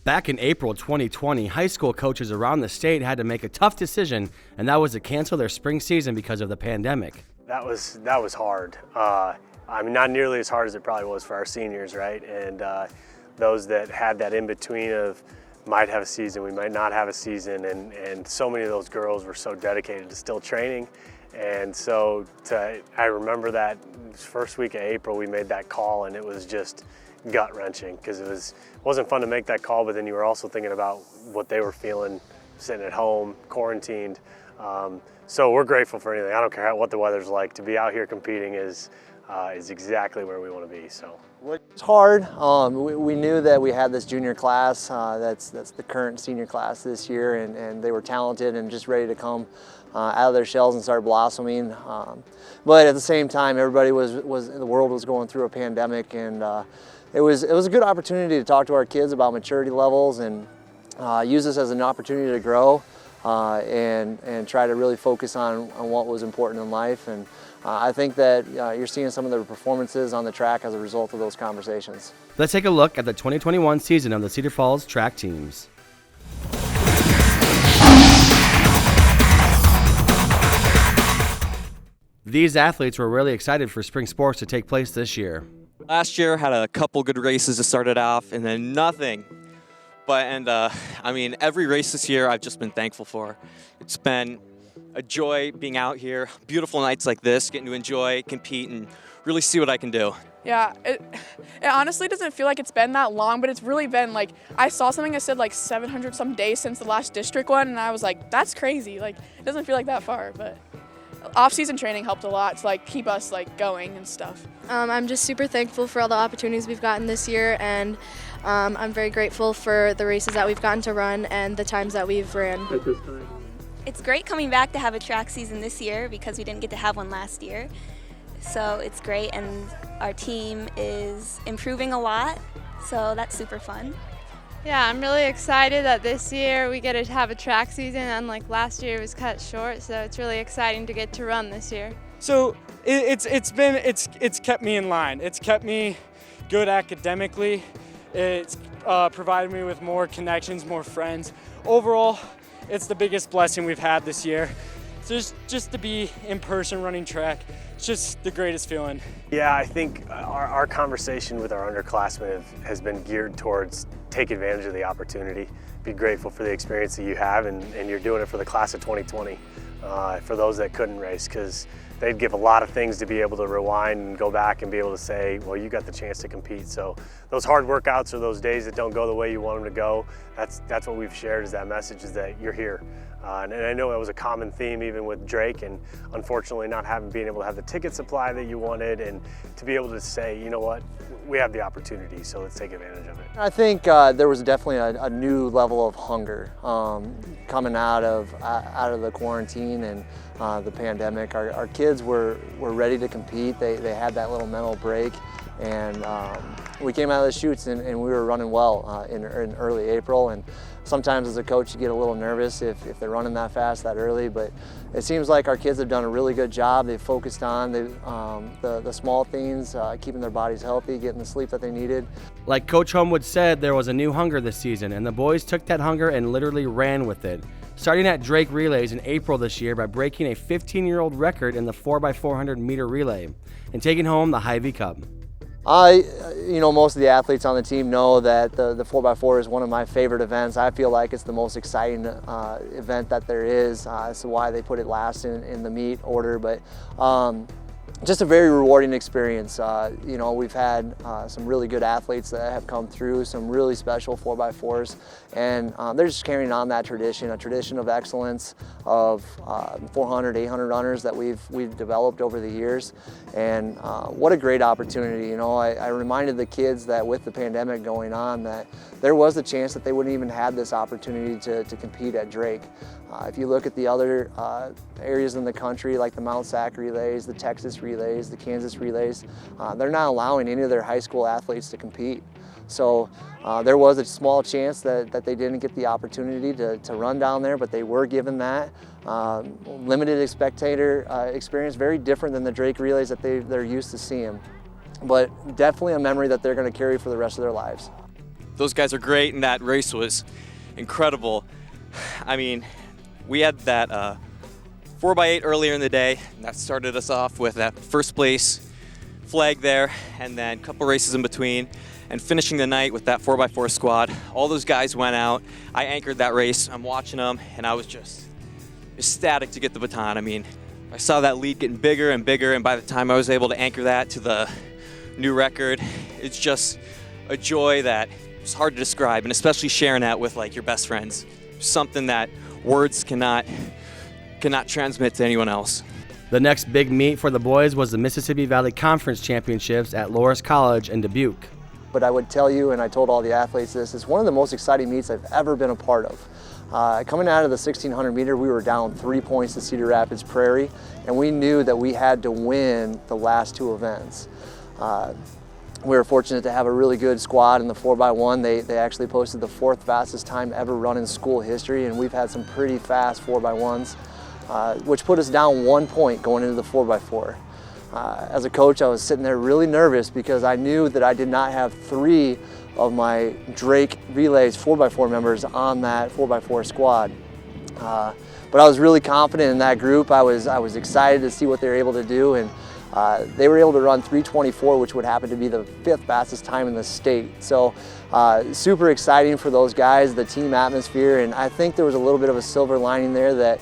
Back in April 2020, high school coaches around the state had to make a tough decision, and that was to cancel their spring season because of the pandemic. That was hard. I mean, not nearly as hard as it probably was for our seniors, right? And those that had that in between of might have a season, we might not have a season, and so many of those girls were so dedicated to still training. And so I remember that first week of April, we made that call, and it was just gut-wrenching because it wasn't fun to make that call, but then you were also thinking about what they were feeling sitting at home, quarantined. So we're grateful for anything. I don't care what the weather's like. To be out here competing is exactly where we want to be. So it's hard. We knew that we had this junior class. That's the current senior class this year, and they were talented and just ready to come out of their shells and start blossoming. But at the same time, everybody the world was going through a pandemic, and it was a good opportunity to talk to our kids about maturity levels and use this as an opportunity to grow and try to really focus on what was important in life. And I think that you're seeing some of the performances on the track as a result of those conversations. Let's take a look at the 2021 season of the Cedar Falls track teams. These athletes were really excited for spring sports to take place this year. Last year had a couple good races to start it off, and then nothing. I mean, every race this year I've just been thankful for. It's been a joy being out here. Beautiful nights like this, getting to enjoy, compete, and really see what I can do. Yeah, it honestly doesn't feel like it's been that long, but it's really been like, I saw something that said like 700 some days since the last district one, and I was like, that's crazy. Like, it doesn't feel like that far, but off-season training helped a lot to like keep us like going and stuff. I'm just super thankful for all the opportunities we've gotten this year, and I'm very grateful for the races that we've gotten to run and the times that we've ran. It's great coming back to have a track season this year because we didn't get to have one last year. So it's great, and our team is improving a lot, so that's super fun. Yeah, I'm really excited that this year we get to have a track season, unlike last year it was cut short, so it's really exciting to get to run this year. So it's kept me in line. It's kept me good academically. It's provided me with more connections, more friends. Overall, it's the biggest blessing we've had this year. So just to be in person running track, it's just the greatest feeling. Yeah, I think our conversation with our underclassmen has been geared towards take advantage of the opportunity, be grateful for the experience that you have, and you're doing it for the class of 2020, for those that couldn't race, because they'd give a lot of things to be able to rewind and go back and be able to say, well, you got the chance to compete. So those hard workouts or those days that don't go the way you want them to go, that's what we've shared, is that message, is that you're here. And I know that was a common theme even with Drake, and unfortunately not being able to have the ticket supply that you wanted, and to be able to say, you know what, we have the opportunity, so let's take advantage of it. I think there was definitely a new level of hunger coming out of the quarantine and the pandemic. Our kids were ready to compete. They had that little mental break, and we came out of the chutes and we were running well in early April. And sometimes as a coach you get a little nervous if they're running that fast that early, but it seems like our kids have done a really good job. They've focused on the small things, keeping their bodies healthy, getting the sleep that they needed. Like Coach Homewood said, there was a new hunger this season, and the boys took that hunger and literally ran with it. Starting at Drake Relays in April this year by breaking a 15-year-old record in the 4x400 meter relay and taking home the Hy-Vee Cup. Most of the athletes on the team know that the 4x4 is one of my favorite events. I feel like it's the most exciting event that there is. That's why they put it last in the meet order, but just a very rewarding experience. We've had some really good athletes that have come through, some really special 4x4s, and they're just carrying on that tradition, a tradition of excellence of 400, 800 runners that we've developed over the years. And what a great opportunity. I reminded the kids that with the pandemic going on, that there was a chance that they wouldn't even have this opportunity to compete at Drake. If you look at the other areas in the country, like the Mount Sac relays, the Texas relays, the Kansas relays, they're not allowing any of their high school athletes to compete. So there was a small chance that they didn't get the opportunity to run down there, but they were given that. Limited spectator experience, very different than the Drake relays that they're used to seeing. But definitely a memory that they're going to carry for the rest of their lives. those guys are great, and that race was incredible. I mean, we had that 4x8 earlier in the day, and that started us off with that first place flag there, and then a couple races in between, and finishing the night with that 4x4 squad. All those guys went out. I anchored that race. I'm watching them, and I was just ecstatic to get the baton. I mean, I saw that lead getting bigger and bigger, and by the time I was able to anchor that to the new record, it's just a joy that it's hard to describe, and especially sharing that with like your best friends. Something that words cannot transmit to anyone else. The next big meet for the boys was the Mississippi Valley Conference Championships at Loras College in Dubuque. But I would tell you, and I told all the athletes this, it's one of the most exciting meets I've ever been a part of. Coming out of the 1600 meter, we were down 3 points to Cedar Rapids Prairie, and we knew that we had to win the last two events. We were fortunate to have a really good squad in the 4x1. They actually posted the 4th fastest time ever run in school history, and we've had some pretty fast 4x1s, which put us down 1 point going into the 4x4. As a coach, I was sitting there really nervous because I knew that I did not have 3 of my Drake Relays 4x4 members on that 4x4 squad. But I was really confident in that group. I was excited to see what they were able to do, and they were able to run 3:24, which would happen to be the 5th fastest time in the state. So super exciting for those guys, the team atmosphere, and I think there was a little bit of a silver lining there that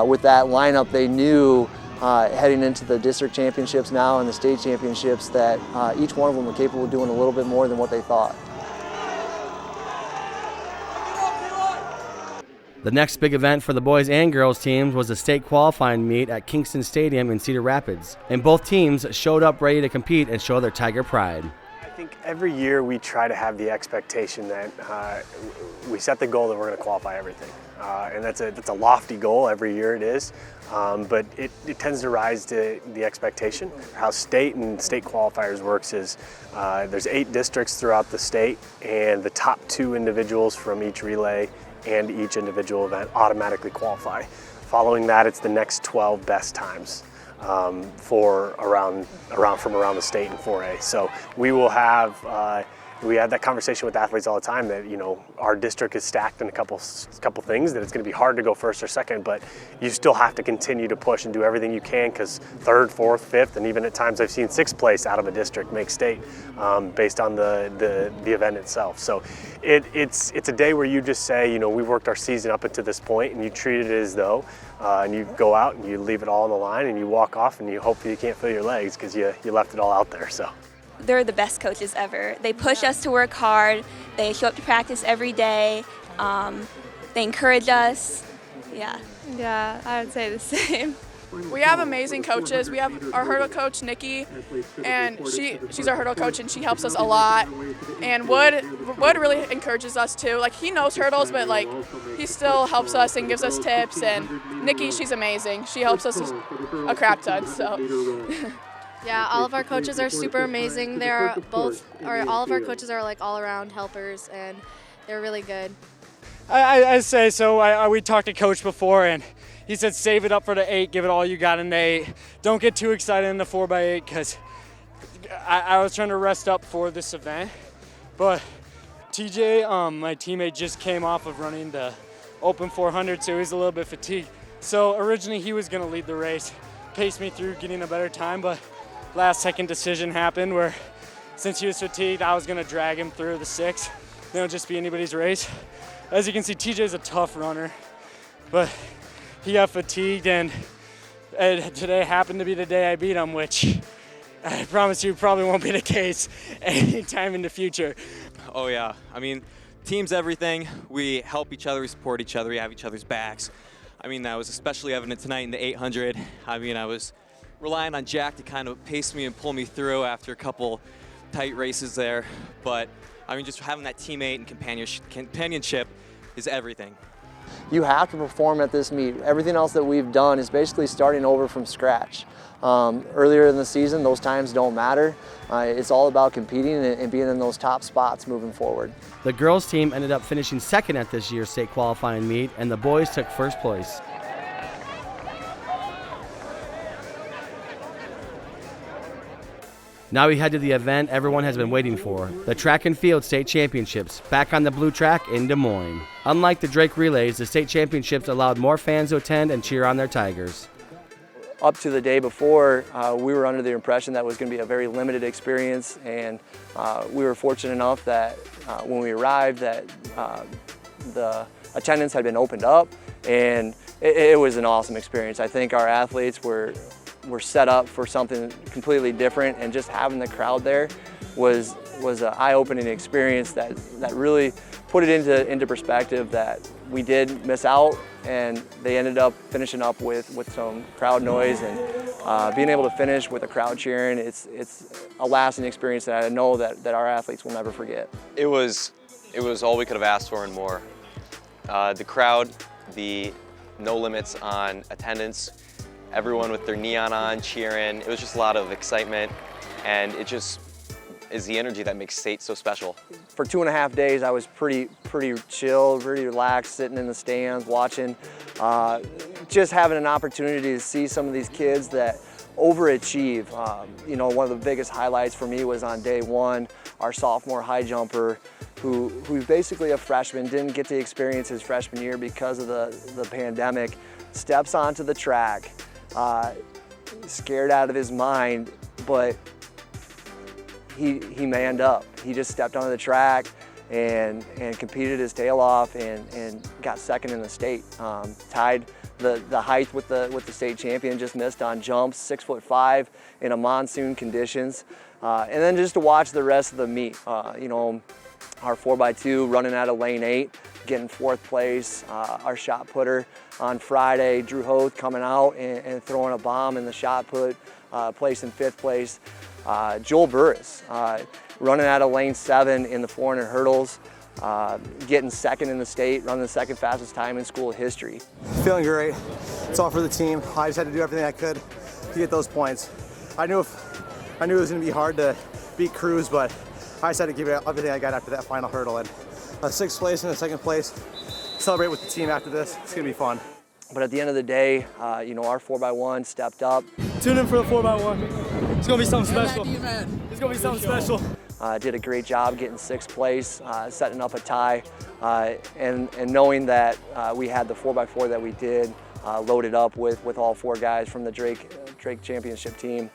with that lineup they knew heading into the district championships now and the state championships that each one of them were capable of doing a little bit more than what they thought. The next big event for the boys and girls teams was the state qualifying meet at Kingston Stadium in Cedar Rapids, and both teams showed up ready to compete and show their Tiger pride. I think every year we try to have the expectation that we set the goal that we're going to qualify everything, and that's a lofty goal. Every year it is, but it tends to rise to the expectation. How state and state qualifiers works is there's 8 districts throughout the state, and the top 2 individuals from each relay and each individual event automatically qualify. Following that, it's the next 12 best times for from around the state in 4A. So we will have we had that conversation with athletes all the time that, you know, our district is stacked in a couple things, that it's going to be hard to go first or second, but you still have to continue to push and do everything you can, because 3rd, 4th, 5th, and even at times I've seen 6th place out of a district make state based on the event itself. So it's a day where you just say, you know, we've worked our season up until this point, and you treat it as though, and you go out and you leave it all on the line and you walk off and you hope that you can't feel your legs because you left it all out there. So. They're the best coaches ever. They push us to work hard. They show up to practice every day. They encourage us. Yeah, I would say the same. We have amazing coaches. We have our hurdle coach, Nikki, and she's our hurdle coach, and she helps us a lot. And Wood really encourages us too. Like, he knows hurdles, but like he still helps us and gives us tips. And Nikki, she's amazing. She helps us a crap ton. So. Yeah, all of our coaches are super amazing. All of our coaches are like all-around helpers, and they're really good. I say so. We talked to Coach before, and he said save it up for the 8, give it all you got in the 8. Don't get too excited in the 4x8, because I was trying to rest up for this event. But TJ, my teammate, just came off of running the Open 400, so he's a little bit fatigued. So originally he was going to lead the race, pace me through getting a better time, but last-second decision happened where, since he was fatigued, I was going to drag him through the 6. It'll just be anybody's race. As you can see, TJ's a tough runner, but he got fatigued, and today happened to be the day I beat him, which I promise you probably won't be the case anytime in the future. Oh yeah, I mean, team's everything. We help each other, we support each other, we have each other's backs. I mean, that was especially evident tonight in the 800. I mean, I was relying on Jack to kind of pace me and pull me through after a couple tight races there. But, I mean, just having that teammate and companionship is everything. You have to perform at this meet. Everything else that we've done is basically starting over from scratch. Earlier in the season, those times don't matter. It's all about competing and being in those top spots moving forward. The girls team ended up finishing 2nd at this year's state qualifying meet, and the boys took 1st place. Now we head to the event everyone has been waiting for, the Track and Field State Championships, back on the blue track in Des Moines. Unlike the Drake Relays, the state championships allowed more fans to attend and cheer on their Tigers. Up to the day before, we were under the impression that it was going to be a very limited experience, and we were fortunate enough that when we arrived that the attendance had been opened up, and it was an awesome experience. I think our athletes were set up for something completely different, and just having the crowd there was an eye-opening experience that really put it into perspective that we did miss out, and they ended up finishing up with some crowd noise, and being able to finish with a crowd cheering, it's a lasting experience that I know that our athletes will never forget. It was all we could have asked for and more. The crowd, the no limits on attendance, everyone with their neon on cheering. It was just a lot of excitement, and it just is the energy that makes state so special. For 2.5 days, I was pretty chill, pretty relaxed, sitting in the stands, watching, just having an opportunity to see some of these kids that overachieve. You know, one of the biggest highlights for me was on day one, our sophomore high jumper, who's basically a freshman, didn't get to experience his freshman year because of the pandemic, steps onto the track, scared out of his mind, but he manned up. He just stepped onto the track and competed his tail off and got second in the state. Tied the height with the state champion, just missed on jumps, 6'5" in a monsoon conditions. And then just to watch the rest of the meet, you know, our 4x2 running out of lane 8, getting 4th place. Our shot putter on Friday, Drew Hoth, coming out and throwing a bomb in the shot put, placing 5th place. Joel Burris, running out of lane 7 in the 400 hurdles, getting 2nd in the state, running the 2nd fastest time in school history. Feeling great. It's all for the team. I just had to do everything I could to get those points. I knew it was going to be hard to beat Cruz, but I just had to give it everything I got after that final hurdle. And 6th place and a 2nd place. Celebrate with the team after this. It's going to be fun. But at the end of the day, you know, our 4x1 stepped up. Tune in for the 4x1. It's going to be something special. It's going to be something special. Did a great job getting 6th place, setting up a tie, and knowing that we had the 4x4 that we did, loaded up with all 4 guys from the Drake Championship team.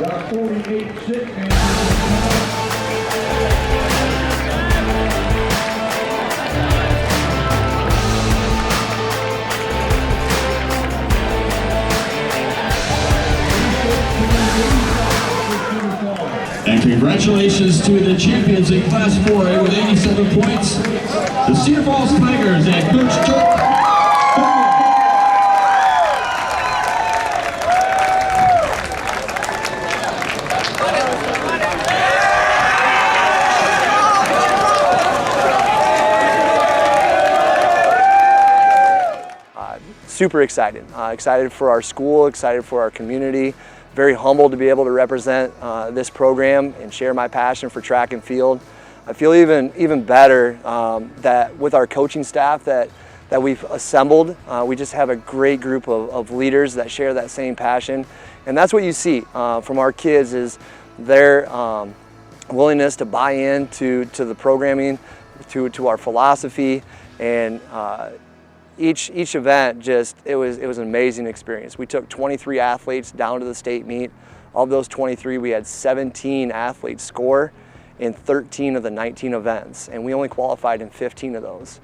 And congratulations to the champions in Class 4A with 87 points, the Cedar Falls Tigers and Coach Joe. Super excited. Excited for our school, excited for our community. Very humbled to be able to represent this program and share my passion for track and field. I feel even better that with our coaching staff that we've assembled, we just have a great group of leaders that share that same passion. And that's what you see from our kids is their willingness to buy into the programming, to our philosophy, and each event it was an amazing experience. We took 23 athletes down to the state meet. Of those 23, we had 17 athletes score in 13 of the 19 events, and we only qualified in 15 of those.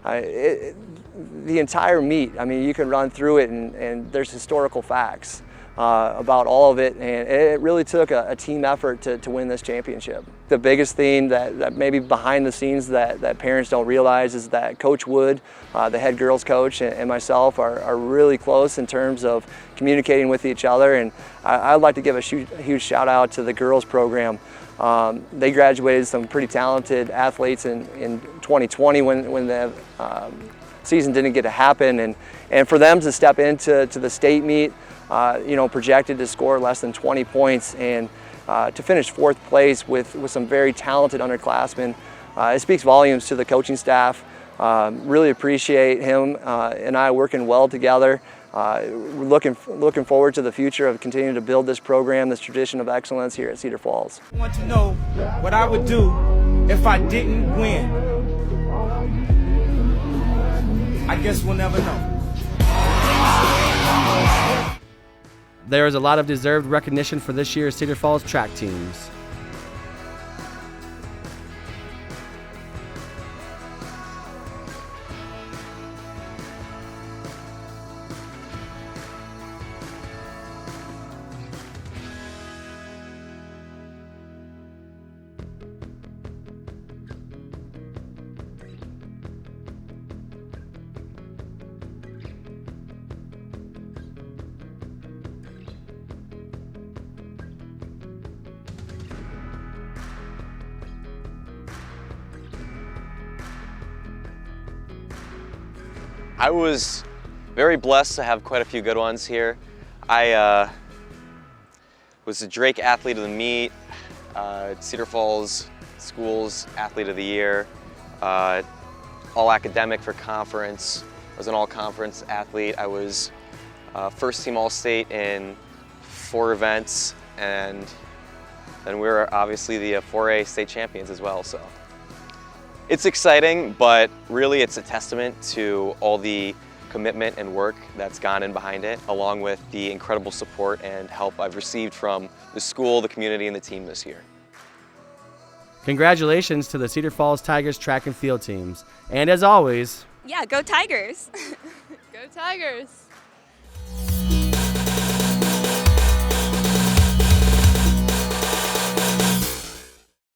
The entire meet, I mean, you can run through it and there's historical facts about all of it, and it really took a team effort to win this championship. The biggest thing that maybe behind the scenes that parents don't realize is that Coach Wood, the head girls coach, and myself are really close in terms of communicating with each other, and I'd like to give a huge shout out to the girls program. They graduated some pretty talented athletes in 2020 when the season didn't get to happen, and for them to step into the state meet, projected to score less than 20 points and to finish 4th place with some very talented underclassmen. It speaks volumes to the coaching staff. Really appreciate him and I working well together. Looking forward to the future of continuing to build this program, this tradition of excellence here at Cedar Falls. I want to know what I would do if I didn't win. I guess we'll never know. There is a lot of deserved recognition for this year's Cedar Falls track teams. I was very blessed to have quite a few good ones here. I was the Drake Athlete of the Meet, Cedar Falls Schools Athlete of the Year, All Academic for conference. I was an all-conference athlete. I was first team All-State in 4 events, and then we were obviously the 4A state champions as well. So it's exciting, but really it's a testament to all the commitment and work that's gone in behind it, along with the incredible support and help I've received from the school, the community, and the team this year. Congratulations to the Cedar Falls Tigers track and field teams. And as always, Yeah, go Tigers! Go Tigers!